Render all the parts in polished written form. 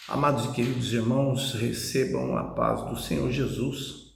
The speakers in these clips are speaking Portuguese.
Amados e queridos irmãos, recebam a paz do Senhor Jesus.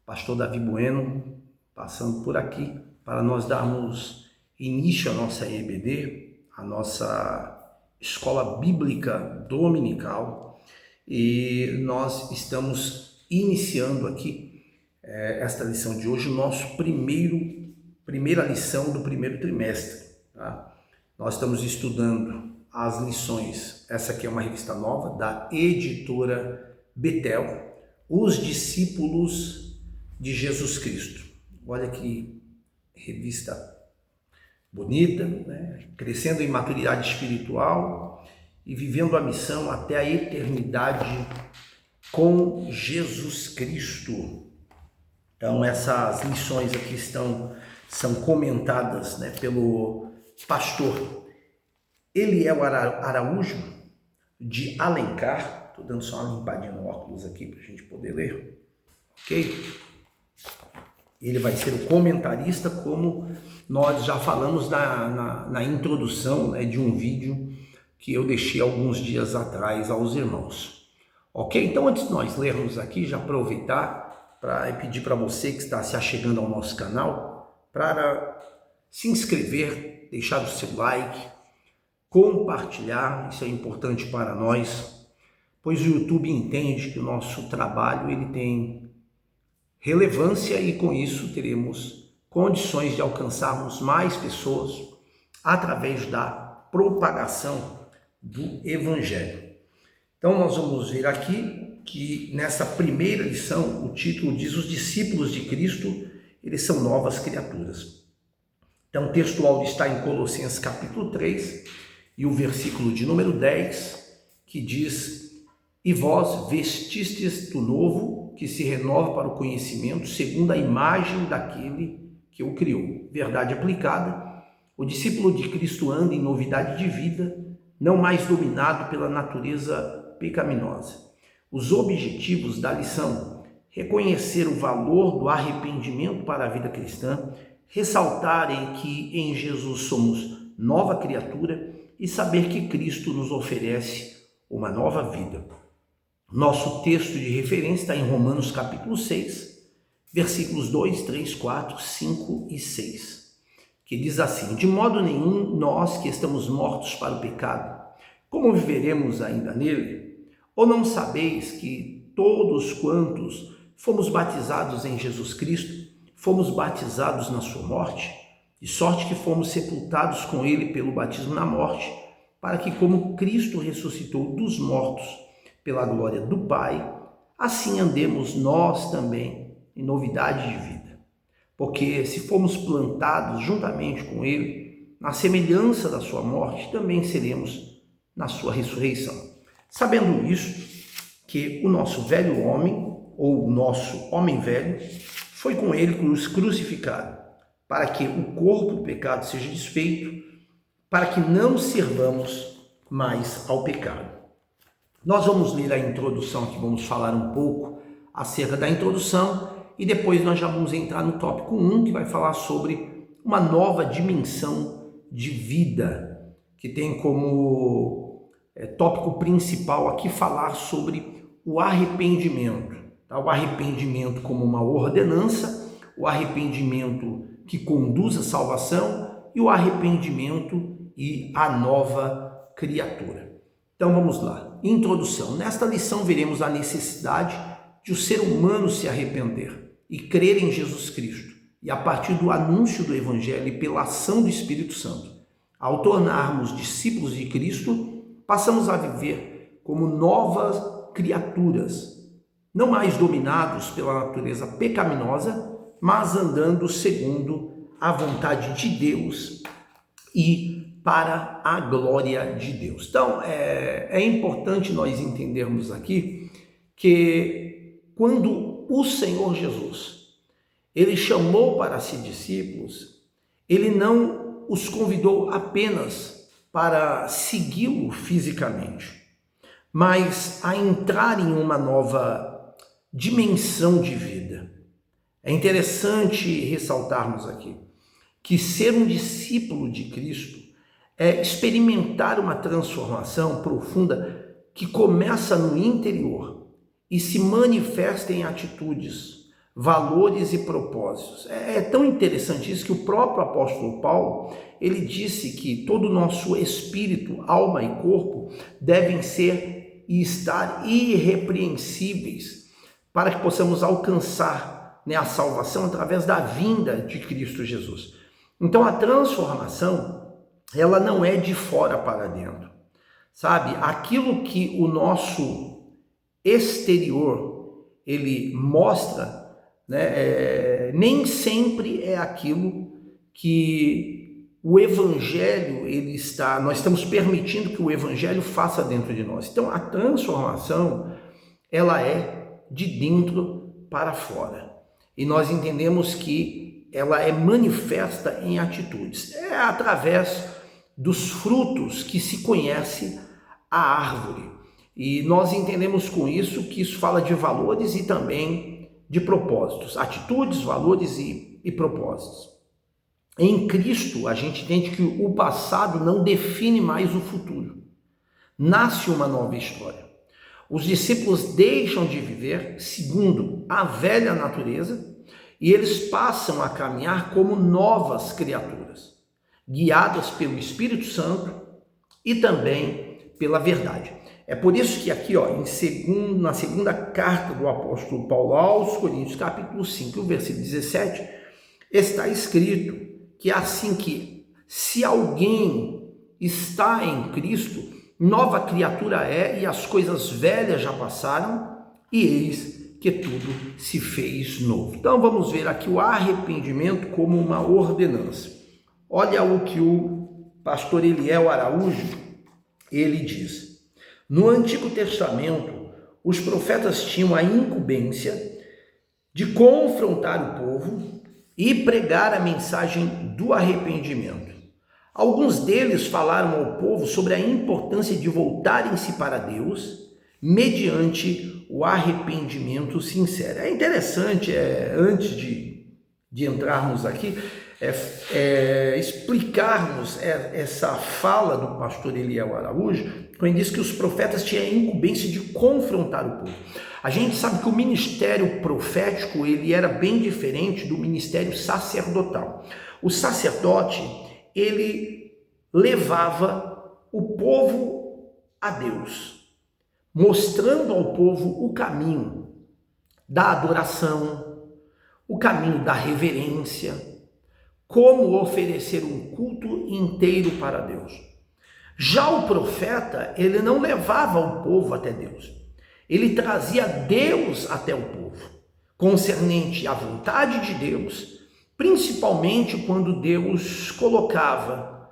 Pastor Davi Bueno, passando por aqui para nós darmos início à nossa EBD, a nossa Escola Bíblica Dominical, e nós estamos iniciando aqui esta lição de hoje, o nosso primeira lição do primeiro trimestre. Tá? Nós estamos estudando as lições, essa aqui é uma revista nova da editora Betel, Os Discípulos de Jesus Cristo. Olha que revista bonita, né? Crescendo em maturidade espiritual e vivendo a missão até a eternidade com Jesus Cristo. Então essas lições aqui são comentadas, né, pelo pastor Eliel Araújo, de Alencar. Estou dando só uma limpadinha no óculos aqui para a gente poder ler, ok? Ele vai ser o comentarista, como nós já falamos na introdução, né, de um vídeo que eu deixei alguns dias atrás aos irmãos, ok? Então, antes de nós lermos aqui, já aproveitar para pedir para você que está se achegando ao nosso canal, para se inscrever, deixar o seu like, compartilhar, isso é importante para nós, pois o YouTube entende que o nosso trabalho ele tem relevância e com isso teremos condições de alcançarmos mais pessoas através da propagação do Evangelho. Então nós vamos ver aqui que nessa primeira lição o título diz: os discípulos de Cristo, eles são novas criaturas. Então o texto áudio está em Colossenses capítulo 3, e o versículo de número 10, que diz: e vós vestistes do novo, que se renova para o conhecimento, segundo a imagem daquele que o criou. Verdade aplicada: o discípulo de Cristo anda em novidade de vida, não mais dominado pela natureza pecaminosa. Os objetivos da lição: reconhecer o valor do arrependimento para a vida cristã, ressaltarem que em Jesus somos nova criatura, e saber que Cristo nos oferece uma nova vida. Nosso texto de referência está em Romanos capítulo 6, versículos 2, 3, 4, 5 e 6, que diz assim: de modo nenhum nós que estamos mortos para o pecado, como viveremos ainda nele? Ou não sabeis que todos quantos fomos batizados em Jesus Cristo, fomos batizados na sua morte? De sorte que fomos sepultados com ele pelo batismo na morte, para que, como Cristo ressuscitou dos mortos pela glória do Pai, assim andemos nós também em novidade de vida. Porque se fomos plantados juntamente com ele, na semelhança da sua morte, também seremos na sua ressurreição. Sabendo isso, que o nosso velho homem, ou o nosso homem velho, foi com ele crucificado, para que o corpo do pecado seja desfeito, para que não sirvamos mais ao pecado. Nós vamos ler a introdução aqui, vamos falar um pouco acerca da introdução e depois nós já vamos entrar no tópico 1, que vai falar sobre uma nova dimensão de vida, que tem como tópico principal aqui falar sobre o arrependimento. Tá? O arrependimento como uma ordenança, o arrependimento que conduz à salvação e o arrependimento e a nova criatura. Então vamos lá. Introdução. Nesta lição veremos a necessidade de o ser humano se arrepender e crer em Jesus Cristo, e a partir do anúncio do Evangelho e pela ação do Espírito Santo, ao tornarmos discípulos de Cristo, passamos a viver como novas criaturas, não mais dominados pela natureza pecaminosa, mas andando segundo a vontade de Deus e para a glória de Deus. Então, é importante nós entendermos aqui que quando o Senhor Jesus, ele chamou para si discípulos, ele não os convidou apenas para segui-lo fisicamente, mas a entrar em uma nova dimensão de vida. É interessante ressaltarmos aqui que ser um discípulo de Cristo é experimentar uma transformação profunda que começa no interior e se manifesta em atitudes, valores e propósitos. É tão interessante isso que o próprio apóstolo Paulo, ele disse que todo o nosso espírito, alma e corpo devem ser e estar irrepreensíveis para que possamos alcançar, né, a salvação através da vinda de Cristo Jesus. Então a transformação, ela não é de fora para dentro, sabe? Aquilo que o nosso exterior ele mostra, né, nem sempre é aquilo que o evangelho nós estamos permitindo que o evangelho faça dentro de nós. Então a transformação, ela é de dentro para fora. E nós entendemos que ela é manifesta em atitudes. É através dos frutos que se conhece a árvore. E nós entendemos com isso que isso fala de valores e também de propósitos. Atitudes, valores e propósitos. Em Cristo, a gente entende que o passado não define mais o futuro. Nasce uma nova história. Os discípulos deixam de viver segundo a velha natureza e eles passam a caminhar como novas criaturas, guiadas pelo Espírito Santo e também pela verdade. É por isso que aqui, na segunda carta do apóstolo Paulo aos Coríntios, capítulo 5, versículo 17, está escrito que é assim que, se alguém está em Cristo, nova criatura é, e as coisas velhas já passaram, e eis que tudo se fez novo. Então vamos ver aqui o arrependimento como uma ordenança. Olha o que o pastor Eliel Araújo, ele diz. No Antigo Testamento, os profetas tinham a incumbência de confrontar o povo e pregar a mensagem do arrependimento. Alguns deles falaram ao povo sobre a importância de voltarem-se para Deus mediante o arrependimento sincero. É interessante, antes de entrarmos aqui, explicarmos essa fala do pastor Eliel Araújo, quando ele diz que os profetas tinham a incumbência de confrontar o povo. A gente sabe que o ministério profético ele era bem diferente do ministério sacerdotal. O sacerdote ele levava o povo a Deus, mostrando ao povo o caminho da adoração, o caminho da reverência, como oferecer um culto inteiro para Deus. Já o profeta, ele não levava o povo até Deus, ele trazia Deus até o povo, concernente à vontade de Deus, principalmente quando Deus colocava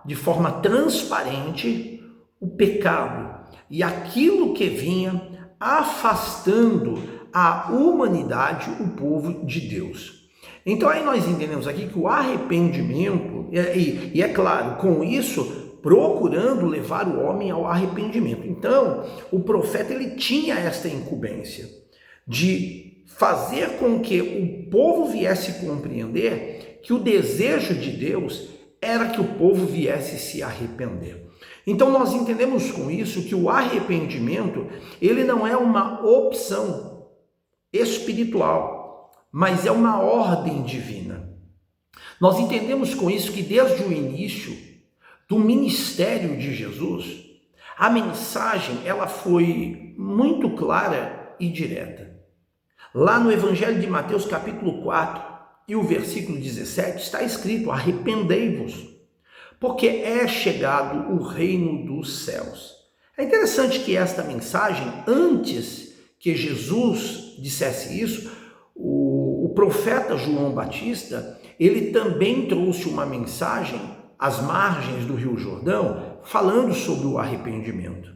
de forma transparente o pecado e aquilo que vinha afastando a humanidade, o povo de Deus. Então aí nós entendemos aqui que o arrependimento, e é claro, com isso, procurando levar o homem ao arrependimento. Então, o profeta ele tinha esta incumbência de fazer com que o povo viesse compreender que o desejo de Deus era que o povo viesse se arrepender. Então nós entendemos com isso que o arrependimento, ele não é uma opção espiritual, mas é uma ordem divina. Nós entendemos com isso que desde o início do ministério de Jesus, a mensagem ela foi muito clara e direta. Lá no Evangelho de Mateus capítulo 4 e o versículo 17 está escrito: arrependei-vos, porque é chegado o reino dos céus. É interessante que esta mensagem, antes que Jesus dissesse isso, o profeta João Batista, ele também trouxe uma mensagem às margens do Rio Jordão, falando sobre o arrependimento.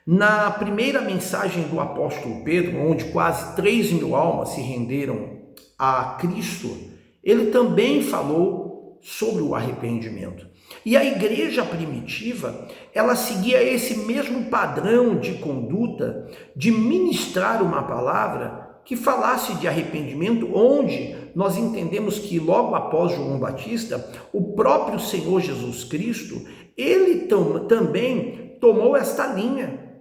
Na primeira mensagem do apóstolo Pedro, onde quase 3.000 almas se renderam a Cristo, ele também falou sobre o arrependimento. E a igreja primitiva, ela seguia esse mesmo padrão de conduta, de ministrar uma palavra que falasse de arrependimento, onde nós entendemos que logo após João Batista, o próprio Senhor Jesus Cristo, ele também tomou esta linha,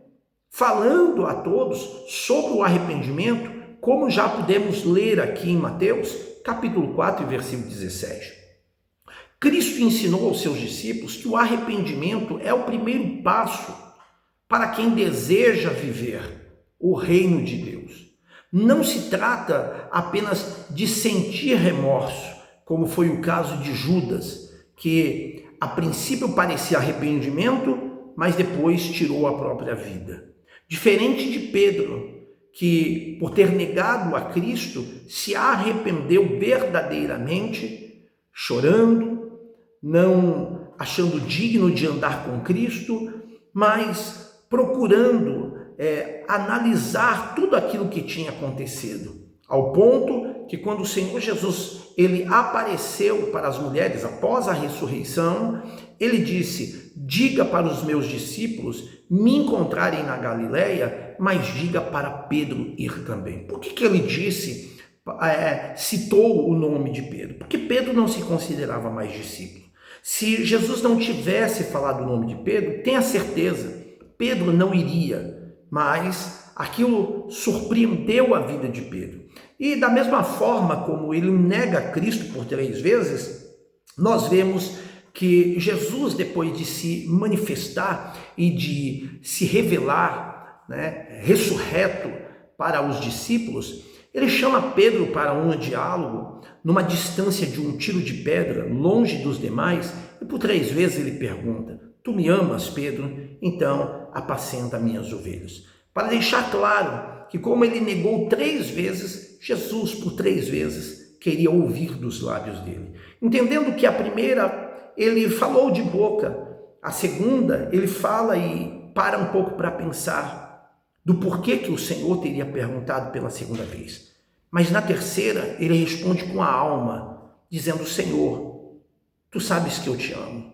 falando a todos sobre o arrependimento, como já podemos ler aqui em Mateus, capítulo 4, versículo 17. Cristo ensinou aos seus discípulos que o arrependimento é o primeiro passo para quem deseja viver o reino de Deus. Não se trata apenas de sentir remorso, como foi o caso de Judas, que a princípio parecia arrependimento, mas depois tirou a própria vida. Diferente de Pedro, que por ter negado a Cristo, se arrependeu verdadeiramente, chorando, não achando digno de andar com Cristo, mas procurando analisar tudo aquilo que tinha acontecido, ao ponto que quando o Senhor Jesus ele apareceu para as mulheres após a ressurreição, ele disse: diga para os meus discípulos me encontrarem na Galileia, mas diga para Pedro ir também. Por que ele disse, citou o nome de Pedro? Porque Pedro não se considerava mais discípulo. Se Jesus não tivesse falado o nome de Pedro, tenha certeza, Pedro não iria, mas aquilo surpreendeu a vida de Pedro. E da mesma forma como ele nega Cristo por 3 vezes, nós vemos que Jesus, depois de se manifestar e de se revelar, ressurreto para os discípulos, ele chama Pedro para um diálogo numa distância de um tiro de pedra, longe dos demais, e por 3 vezes ele pergunta: tu me amas, Pedro? Então apacenta minhas ovelhas. Para deixar claro que como ele negou 3 vezes, Jesus por 3 vezes queria ouvir dos lábios dele. Entendendo que a primeira ele falou de boca, a segunda ele fala e para um pouco para pensar do porquê que o Senhor teria perguntado pela segunda vez. Mas na terceira ele responde com a alma, dizendo: Senhor, tu sabes que eu te amo,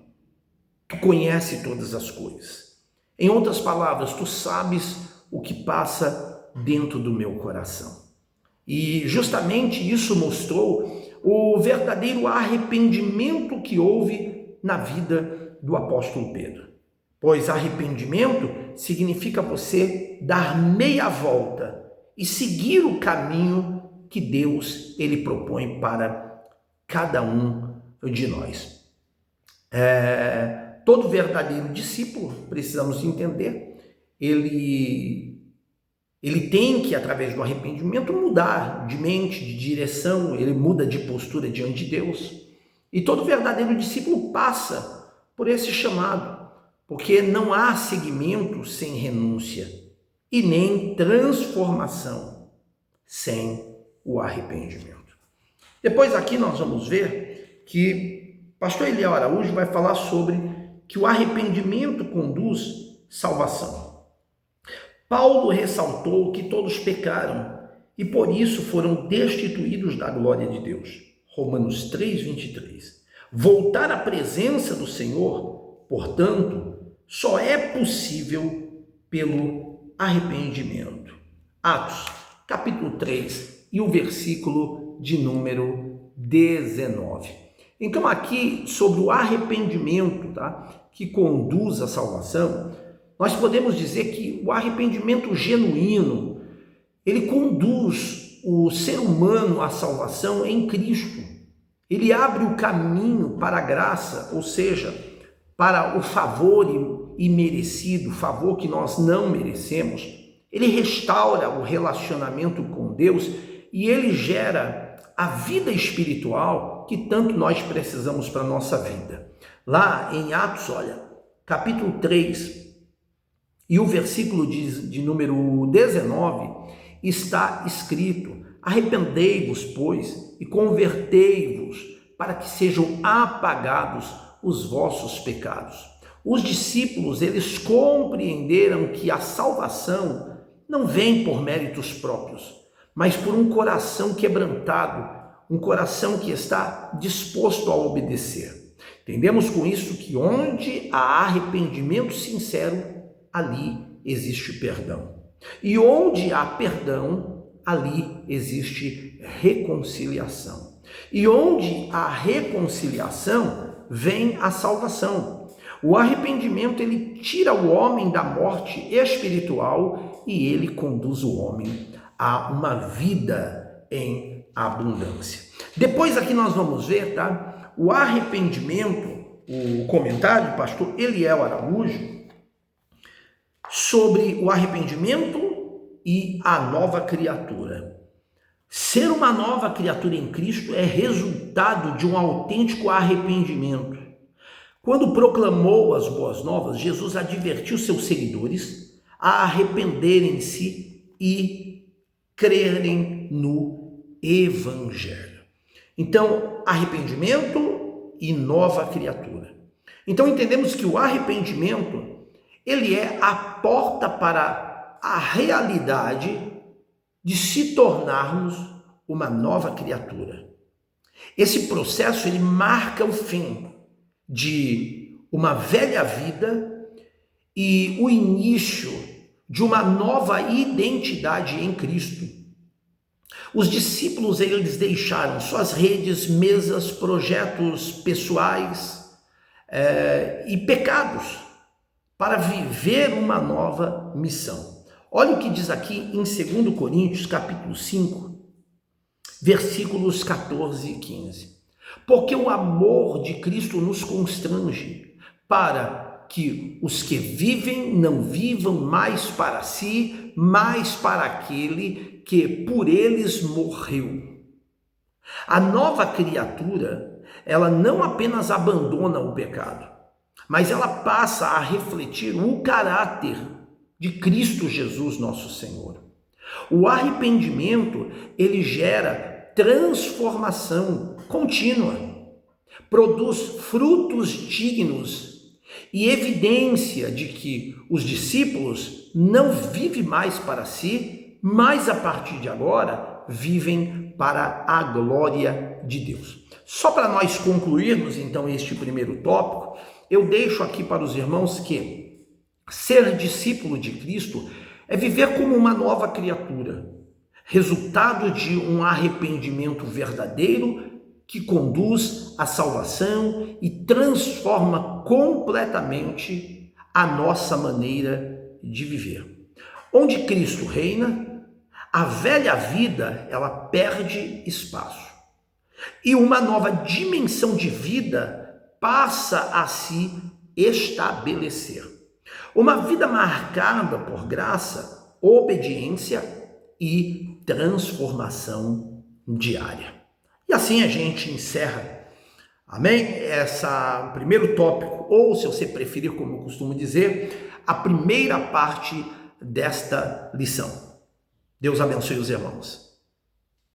tu conheces todas as coisas. Em outras palavras, tu sabes o que passa dentro do meu coração. E justamente isso mostrou o verdadeiro arrependimento que houve na vida do apóstolo Pedro. Pois arrependimento significa você dar meia volta e seguir o caminho que Deus ele propõe para cada um de nós. Todo verdadeiro discípulo, precisamos entender, ele tem que, através do arrependimento, mudar de mente, de direção, ele muda de postura diante de Deus. E todo verdadeiro discípulo passa por esse chamado, porque não há seguimento sem renúncia e nem transformação sem o arrependimento. Depois aqui nós vamos ver que pastor Eliel Araújo vai falar sobre que o arrependimento conduz salvação. Paulo ressaltou que todos pecaram e por isso foram destituídos da glória de Deus. Romanos 3, 23. Voltar à presença do Senhor, portanto, só é possível pelo arrependimento. Atos, capítulo 3 e o versículo de número 19. Então aqui, sobre o arrependimento, que conduz à salvação, nós podemos dizer que o arrependimento genuíno, ele conduz o ser humano à salvação em Cristo. Ele abre o caminho para a graça, ou seja, para o favor imerecido, o favor que nós não merecemos. Ele restaura o relacionamento com Deus e ele gera a vida espiritual que tanto nós precisamos para a nossa vida. Lá em Atos, capítulo 3, e o versículo de número 19, está escrito: arrependei-vos, pois, e convertei-vos, para que sejam apagados os vossos pecados. Os discípulos, eles compreenderam que a salvação não vem por méritos próprios, mas por um coração quebrantado, um coração que está disposto a obedecer. Entendemos com isso que onde há arrependimento sincero, ali existe perdão. E onde há perdão, ali existe reconciliação. E onde há reconciliação, vem a salvação. O arrependimento, ele tira o homem da morte espiritual e ele conduz o homem a uma vida em abundância. Depois aqui nós vamos ver, tá? O arrependimento, o comentário do pastor Eliel Araújo, sobre o arrependimento e a nova criatura. Ser uma nova criatura em Cristo é resultado de um autêntico arrependimento. Quando proclamou as boas novas, Jesus advertiu seus seguidores a arrependerem-se e crerem no Evangelho. Então, arrependimento e nova criatura. Então, entendemos que o arrependimento, ele é a porta para a realidade de se tornarmos uma nova criatura. Esse processo, ele marca o fim de uma velha vida e o início de uma nova identidade em Cristo. Os discípulos, eles deixaram suas redes, mesas, projetos pessoais e pecados para viver uma nova missão. Olha o que diz aqui em 2 Coríntios, capítulo 5, versículos 14 e 15. Porque o amor de Cristo nos constrange para que os que vivem não vivam mais para si, mas para aquele que por eles morreu. A nova criatura, ela não apenas abandona o pecado, mas ela passa a refletir o caráter de Cristo Jesus, nosso Senhor. O arrependimento, ele gera transformação contínua, produz frutos dignos e evidência de que os discípulos não vivem mais para si, mas a partir de agora vivem para a glória de Deus. Só para nós concluirmos então este primeiro tópico, eu deixo aqui para os irmãos que ser discípulo de Cristo é viver como uma nova criatura, resultado de um arrependimento verdadeiro que conduz à salvação e transforma completamente a nossa maneira de viver. Onde Cristo reina, a velha vida, ela perde espaço e uma nova dimensão de vida passa a se estabelecer. Uma vida marcada por graça, obediência e transformação diária. E assim a gente encerra, amém? Esse primeiro tópico, ou se você preferir, como eu costumo dizer, a primeira parte desta lição. Deus abençoe os irmãos.